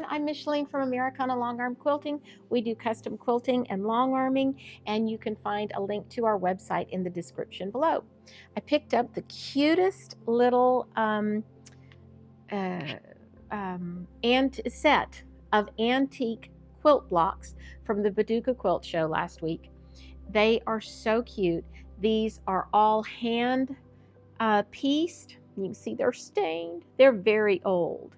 I'm Micheline from Americana Long Arm Quilting. We do custom quilting and long arming, and you can find a link to our website in the description below. I picked up the cutest little set of antique quilt blocks from the Paducah Quilt Show last week. They are so cute. These are all hand pieced. You can see they're stained. They're very old,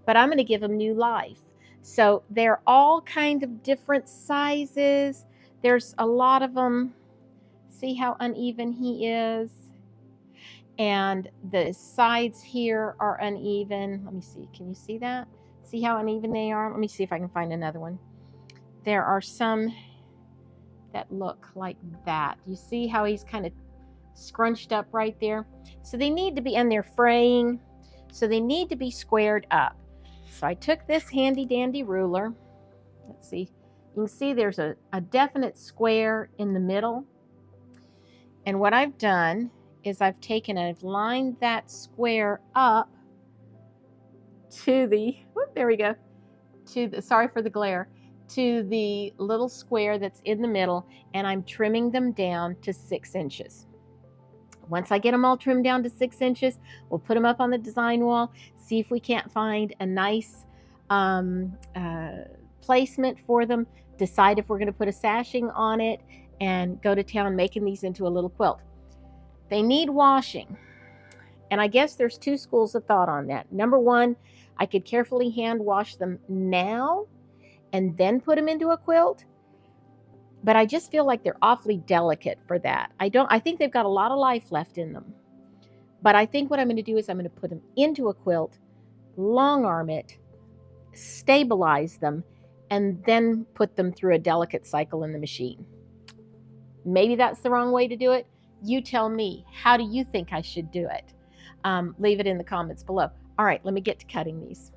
but I'm going to give them new life. So they're all kind of different sizes. There's a lot of them. See how uneven he is? And the sides here are uneven. Let me see. Can you see that? See how uneven they are? Let me see if I can find another one. There are some that look like that. You see how he's kind of scrunched up right there? So they need to be, and they're fraying, so they need to be squared up. So I took this handy dandy ruler. Let's see. You can see there's a definite square in the middle. And what I've done is I've taken and I've lined that square up to the, there we go, to the, sorry for the glare, to the little square that's in the middle, and I'm trimming them down to 6 inches. Once I get them all trimmed down to 6 inches, we'll put them up on the design wall, see if we can't find a nice placement for them, decide if we're going to put a sashing on it, and go to town making these into a little quilt. They need washing, and I guess there's 2 schools of thought on that. Number one, I could carefully hand wash them now and then put them into a quilt, but I just feel like they're awfully delicate for that. I think they've got a lot of life left in them, but I think what I'm going to do is I'm going to put them into a quilt, long arm it, stabilize them, and then put them through a delicate cycle in the machine. Maybe that's the wrong way to do it. You tell me, how do you think I should do it? Leave it in the comments below. All right, let me get to cutting these.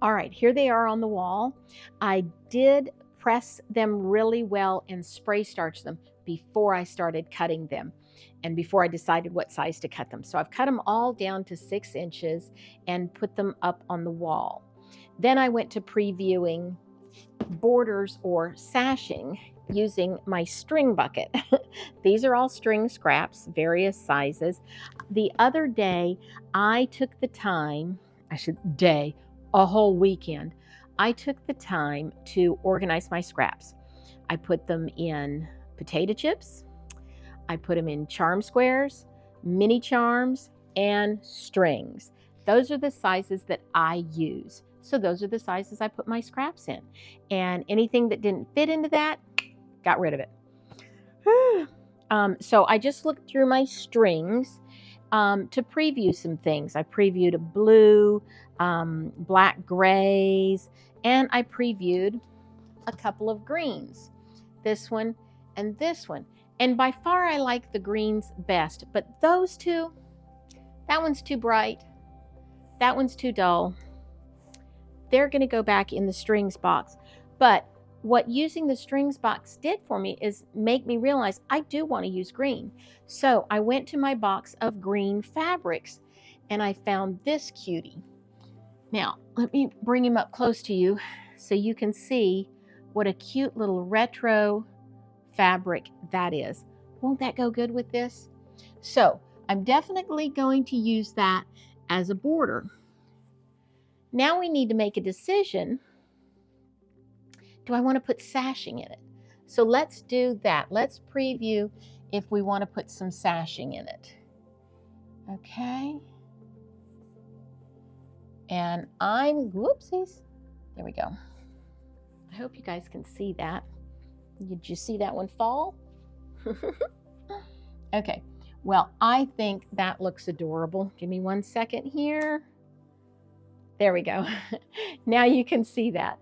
All right, here they are on the wall. I did press them really well and spray starch them before I started cutting them and before I decided what size to cut them. So I've cut them all down to 6 inches and put them up on the wall. Then I went to previewing borders or sashing using my string bucket. These are all string scraps, various sizes. The other day, I took the time, a whole weekend, I took the time to organize my scraps. I put them in potato chips, I put them in charm squares, mini charms, and strings. Those are the sizes that I use. So those are the sizes I put my scraps in. And anything that didn't fit into that, got rid of it. So I just looked through my strings to preview some things. I previewed a blue, black grays, and I previewed a couple of greens. This one and this one. And by far I like the greens best, but those two, that one's too bright, that one's too dull. They're going to go back in the strings box. But what using the strings box did for me is make me realize I do want to use green. So I went to my box of green fabrics and I found this cutie. Now, let me bring him up close to you so you can see what a cute little retro fabric that is. Won't that go good with this? So I'm definitely going to use that as a border. Now we need to make a decision. Do I want to put sashing in it? So let's do that. Let's preview if we want to put some sashing in it. Okay. And whoopsies. There we go. I hope you guys can see that. Did you see that one fall? Okay, well, I think that looks adorable. Give me 1 second here. There we go. Now you can see that.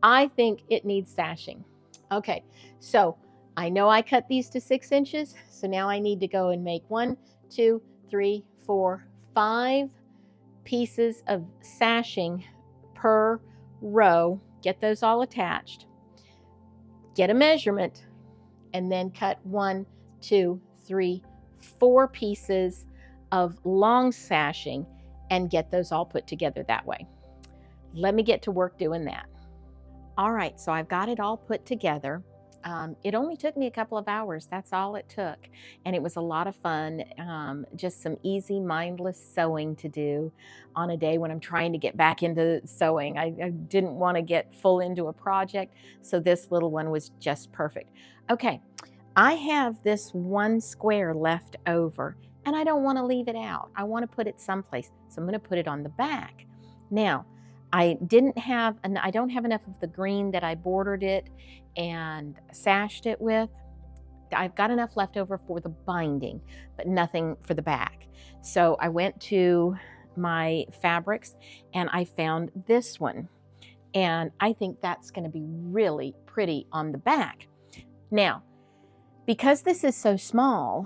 I think it needs sashing. Okay, so I know I cut these to 6 inches, so now I need to go and make 1, 2, 3, 4, 5 pieces of sashing per row. Get those all attached. Get a measurement, and then cut 1, 2, 3, 4 pieces of long sashing and get those all put together that way. Let me get to work doing that. All right, so I've got it all put together. It only took me a couple of hours. That's all it took. And it was a lot of fun. Just some easy, mindless sewing to do on a day when I'm trying to get back into sewing. I didn't want to get full into a project, so this little one was just perfect. Okay, I have this 1 square left over, and I don't want to leave it out. I want to put it someplace, so I'm going to put it on the back. Now, I don't have enough of the green that I bordered it and sashed it with. I've got enough left over for the binding, but nothing for the back. So I went to my fabrics and I found this one. And I think that's going to be really pretty on the back. Now, because this is so small,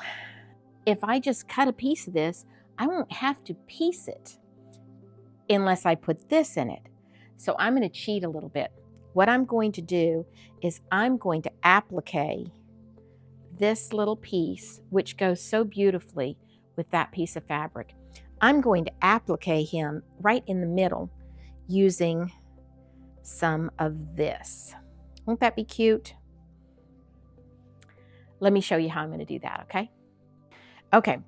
if I just cut a piece of this, I won't have to piece it unless I put this in it. So I'm going to cheat a little bit. What I'm going to do is I'm going to applique this little piece, which goes so beautifully with that piece of fabric. I'm going to applique him right in the middle using some of this. Won't that be cute? Let me show you how I'm going to do that, okay? Okay.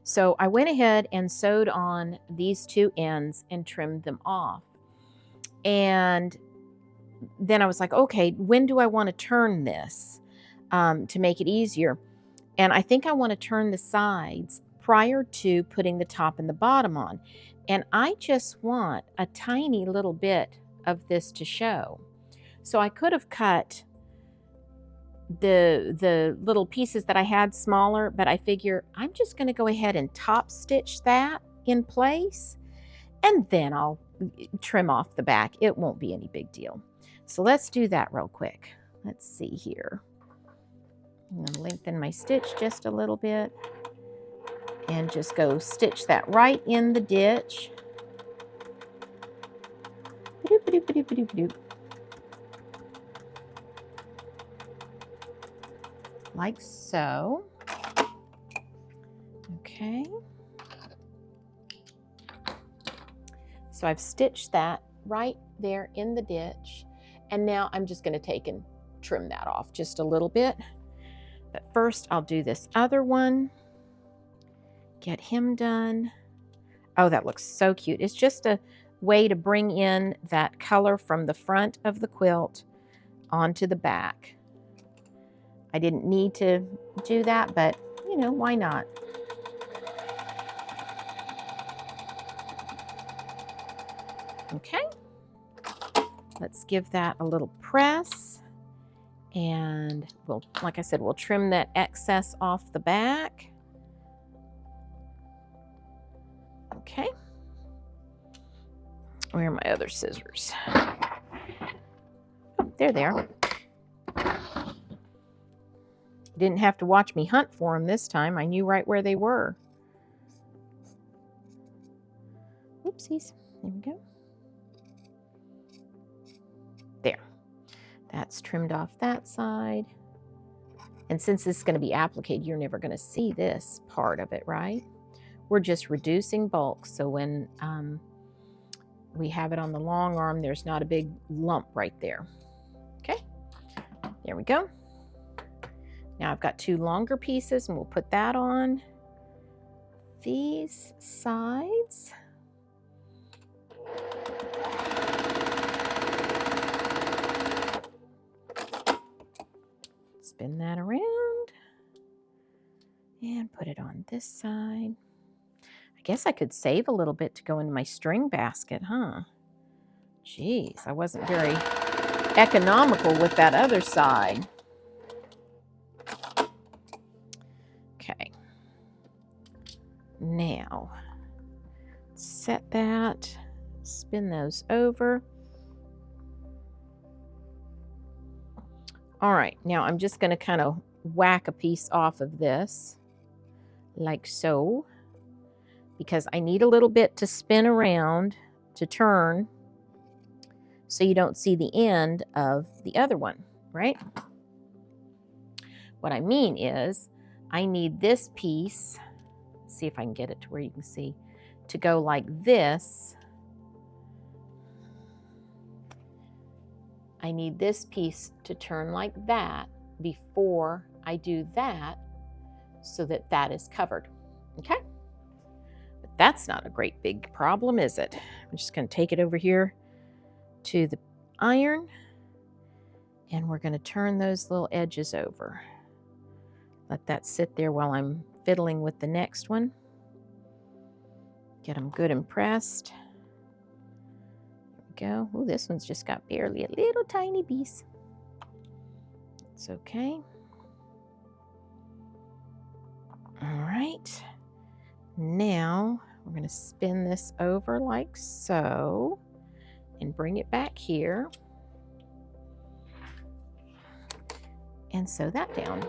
So I went ahead and sewed on these 2 ends and trimmed them off. And then I was like, okay, when do I want to turn this to make it easier? And I think I want to turn the sides prior to putting the top and the bottom on. And I just want a tiny little bit of this to show. So I could have cut the little pieces that I had smaller, but I figure I'm just going to go ahead and top stitch that in place, and then I'll trim off the back. It won't be any big deal. So let's do that real quick. Let's see here. I'm going to lengthen my stitch just a little bit and just go stitch that right in the ditch. Like so. Okay. So I've stitched that right there in the ditch. And now I'm just going to take and trim that off just a little bit. But first I'll do this other one. Get him done. Oh, that looks so cute. It's just a way to bring in that color from the front of the quilt onto the back. I didn't need to do that, but you know, why not? Okay, let's give that a little press, and we'll, like I said, we'll trim that excess off the back. Okay, where are my other scissors? Oh, there they are. Didn't have to watch me hunt for them this time. I knew right where they were. Oopsies. There we go. There. That's trimmed off that side. And since this is going to be appliqued, you're never going to see this part of it, right? We're just reducing bulk, so when we have it on the long arm, there's not a big lump right there. Okay, there we go. Now I've got 2 longer pieces, and we'll put that on these sides. Spin that around and put it on this side. I guess I could save a little bit to go into my string basket, huh? Jeez, I wasn't very economical with that other side. Okay. Now, set that, spin those over. All right, now I'm just going to kind of whack a piece off of this, like so, because I need a little bit to spin around to turn so you don't see the end of the other one, right? What I mean is I need this piece, see if I can get it to where you can see, to go like this. I need this piece to turn like that before I do that so that that is covered, okay? But that's not a great big problem, is it? I'm just going to take it over here to the iron, and we're going to turn those little edges over. Let that sit there while I'm fiddling with the next one. Get them good and pressed. There we go. Oh, this one's just got barely a little tiny piece. It's okay. All right. Now we're going to spin this over like so and bring it back here and sew that down.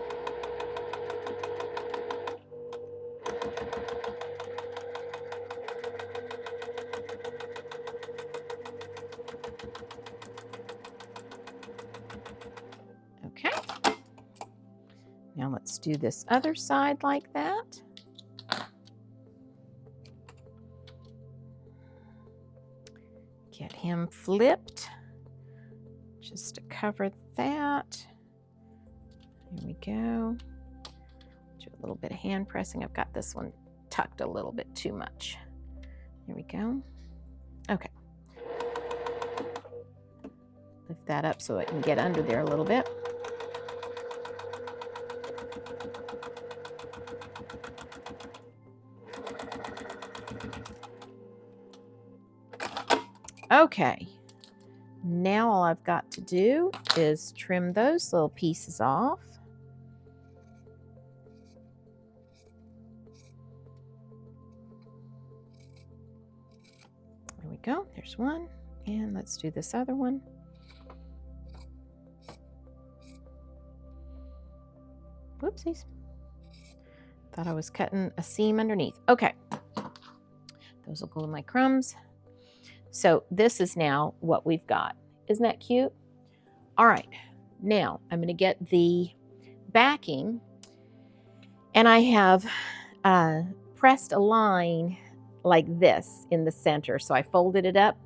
Okay. Now let's do this other side like that. Get him flipped just to cover that. Here we go. Do a little bit of hand pressing. I've got this one tucked a little bit too much. Here we go. Okay. Lift that up so it can get under there a little bit. Okay, now all I've got to do is trim those little pieces off. There we go, there's one. And let's do this other one. Whoopsies. Thought I was cutting a seam underneath. Okay, those will go in my crumbs. So this is now what we've got. Isn't that cute? All right, now I'm going to get the backing, and I have pressed a line like this in the center. So I folded it up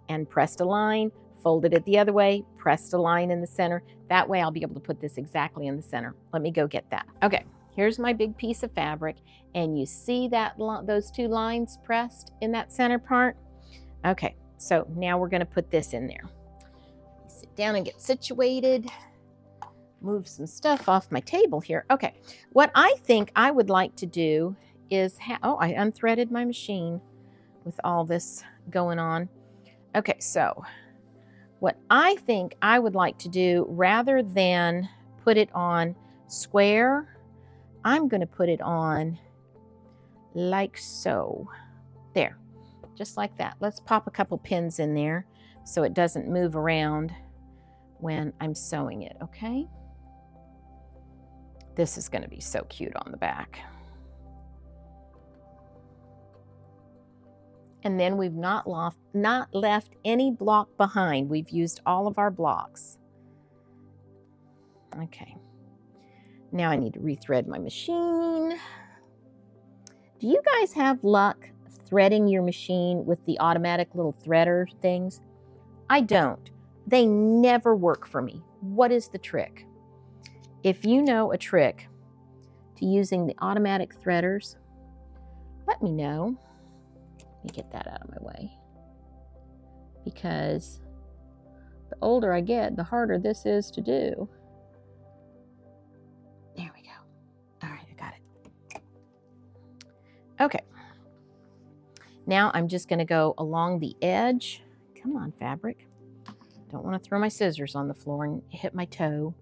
and pressed a line, folded it the other way, pressed a line in the center. That way I'll be able to put this exactly in the center. Let me go get that. Okay, here's my big piece of fabric, and you see that those two lines pressed in that center part? Okay, so now we're going to put this in there. Sit down and get situated. Move some stuff off my table here. Okay, what I think I would like to do is, oh, I unthreaded my machine with all this going on. Okay, so what I think I would like to do, rather than put it on square, I'm going to put it on like so. There. Just like that. Let's pop a couple pins in there so it doesn't move around when I'm sewing it, okay? This is going to be so cute on the back. And then we've not left any block behind. We've used all of our blocks. Okay. Now I need to rethread my machine. Do you guys have luck threading your machine with the automatic little threader things? I don't. They never work for me. What is the trick? If you know a trick to using the automatic threaders, let me know. Let me get that out of my way. Because the older I get, the harder this is to do. There we go. All right, I got it. Okay. Now I'm just going to go along the edge. Come on, fabric. Don't want to throw my scissors on the floor and hit my toe.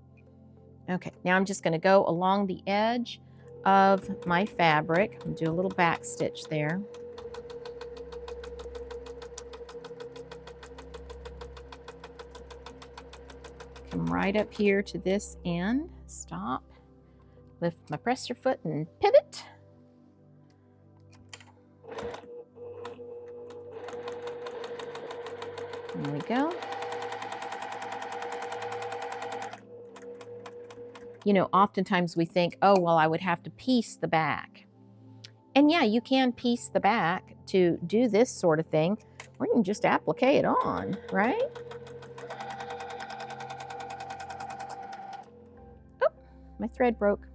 Okay, now I'm just going to go along the edge of my fabric and do a little back stitch there. Come right up here to this end, stop, lift my presser foot and pivot. There we go. You know, oftentimes we think, oh, well, I would have to piece the back. And yeah, you can piece the back to do this sort of thing, or you can just applique it on, right? Oh, my thread broke.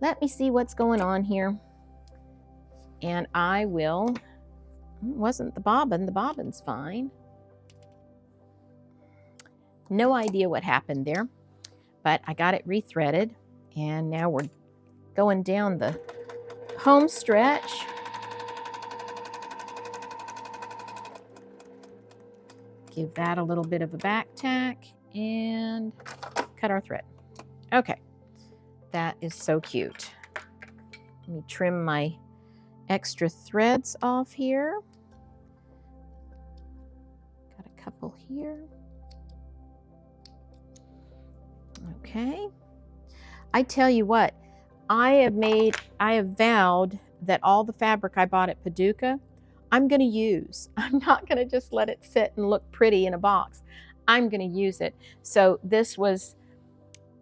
Let me see what's going on here. And I will, it wasn't the bobbin's fine. No idea what happened there, but I got it rethreaded, and now we're going down the home stretch. Give that a little bit of a back tack and cut our thread. Okay, that is so cute. Let me trim my extra threads off here. Got a couple here. Okay. I tell you what, I have vowed that all the fabric I bought at Paducah, I'm going to use. I'm not going to just let it sit and look pretty in a box. I'm going to use it. So this was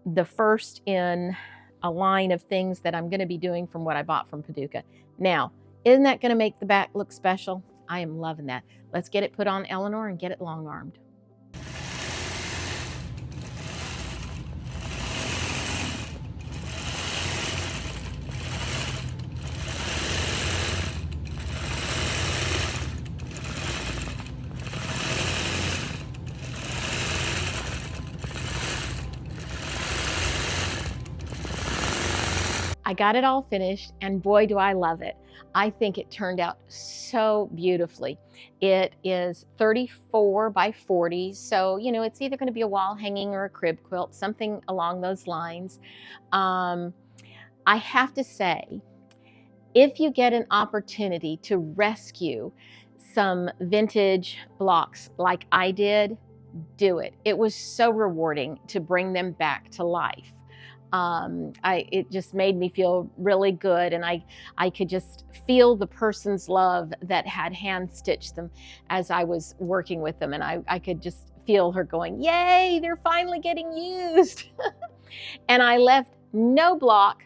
the first in a line of things that I'm going to be doing from what I bought from Paducah. Now, isn't that going to make the back look special? I am loving that. Let's get it put on Eleanor and get it long-armed. I got it all finished, and boy, do I love it. I think it turned out so beautifully. It is 34 by 40, so, you know, it's either going to be a wall hanging or a crib quilt, something along those lines. I have to say, if you get an opportunity to rescue some vintage blocks like I did, do it. It was so rewarding to bring them back to life. It just made me feel really good, and I could just feel the person's love that had hand stitched them as I was working with them, and I could just feel her going, yay, they're finally getting used. And I left no block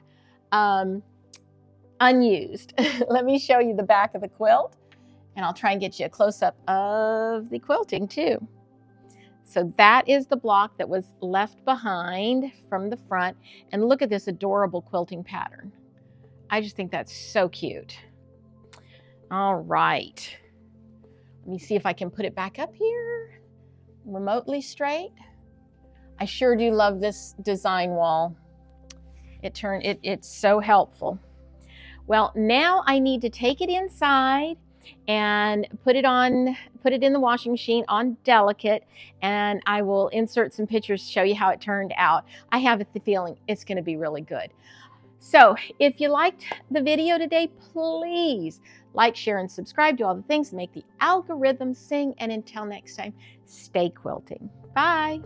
unused. Let me show you the back of the quilt, and I'll try and get you a close-up of the quilting too. So that is the block that was left behind from the front. And look at this adorable quilting pattern. I just think that's so cute. All right. Let me see if I can put it back up here, remotely straight. I sure do love this design wall. It's so helpful. Well, now I need to take it inside and put it in the washing machine on delicate, and I will insert some pictures to show you how it turned out. I have the feeling it's going to be really good. So if you liked the video today, please like, share, and subscribe. Do all the things to make the algorithm sing. And until next time, stay quilting. Bye.